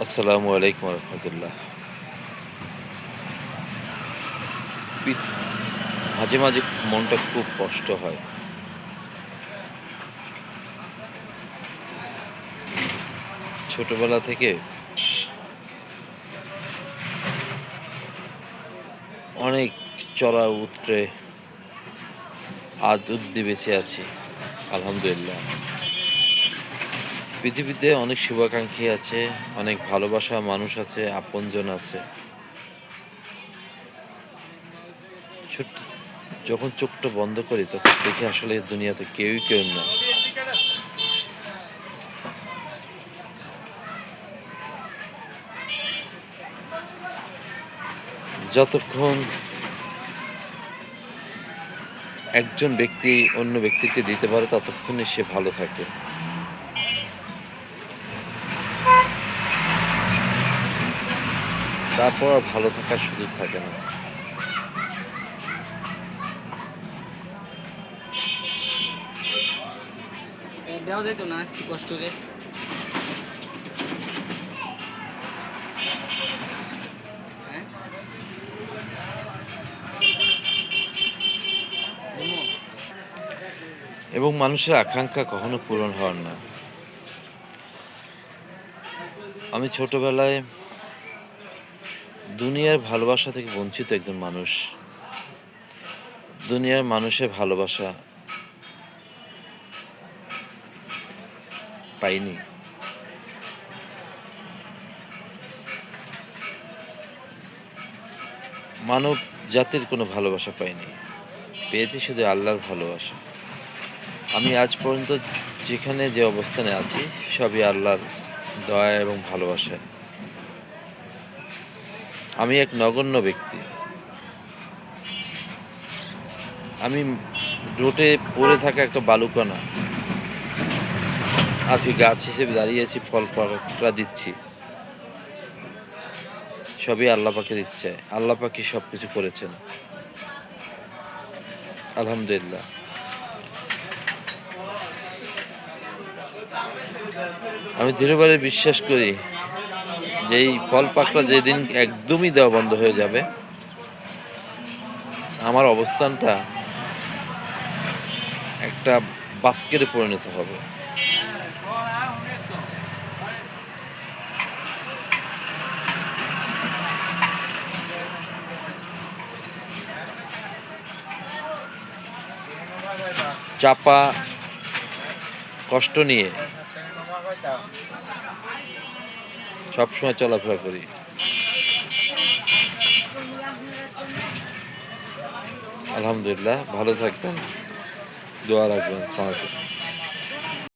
আসসালামু আলাইকুম রহমতুল্লাহ। মাঝে মাঝে মনটা খুব কষ্ট হয়। ছোটবেলা থেকে অনেক চড়া উতরে আজ অব্দি বেঁচে আছি, আলহামদুলিল্লাহ। পৃথিবীতে অনেক শুভাকাঙ্ক্ষী আছে, অনেক ভালোবাসা মানুষ আছে, আপনজন আছে। ছোট্ট যখন চোখটা বন্ধ করি তখন দেখি আসলে দুনিয়াতে কেউই কেউ না। যতক্ষণ একজন ব্যক্তি অন্য ব্যক্তিকে দিতে পারে ততক্ষণই সে ভালো থাকে। তারপর আর ভালো থাকার সুযোগ থাকে না। দেওয়া যেত না কি কষ্ট রে। হ্যাঁ দিমু। এবং মানুষের আকাঙ্ক্ষা কখনো পূরণ হওয়ার না। আমি ছোটবেলায় দুনিয়ার ভালোবাসা থেকে বঞ্চিত একজন মানুষ। দুনিয়ার মানুষের ভালোবাসা পাইনি। মানব জাতির কোনো ভালোবাসা পাইনি। পেয়েছি শুধু আল্লাহর ভালোবাসা। আমি আজ পর্যন্ত যেখানে যে অবস্থানে আছি সবই আল্লাহর দয়া এবং ভালোবাসায়। আমি এক নগণ্য ব্যক্তি। আমি রোডে পড়ে থাকা একটা বালুকণা। আজকে গাছ হিসেবে দাঁড়িয়ে আছি, ফল পাকড়া দিচ্ছি। সবই আল্লাহ পাকের ইচ্ছায়। আল্লাহ পাকই সবকিছু করেছেন, আলহামদুলিল্লাহ। আমি দৃঢ়ভাবে বিশ্বাস করি যে এই ফল পাকড়া যেদিন একদমই দেওয়া বন্ধ হয়ে যাবে, আমার অবস্থানটা একটা বাস্কেটে পরিণত হবে। চাপা কষ্ট নিয়ে সবসময় চলাফেরা করি। আলহামদুলিল্লাহ, ভালো থাকবেন, দোয়া রাখবেন। আসসালামু আলাইকুম।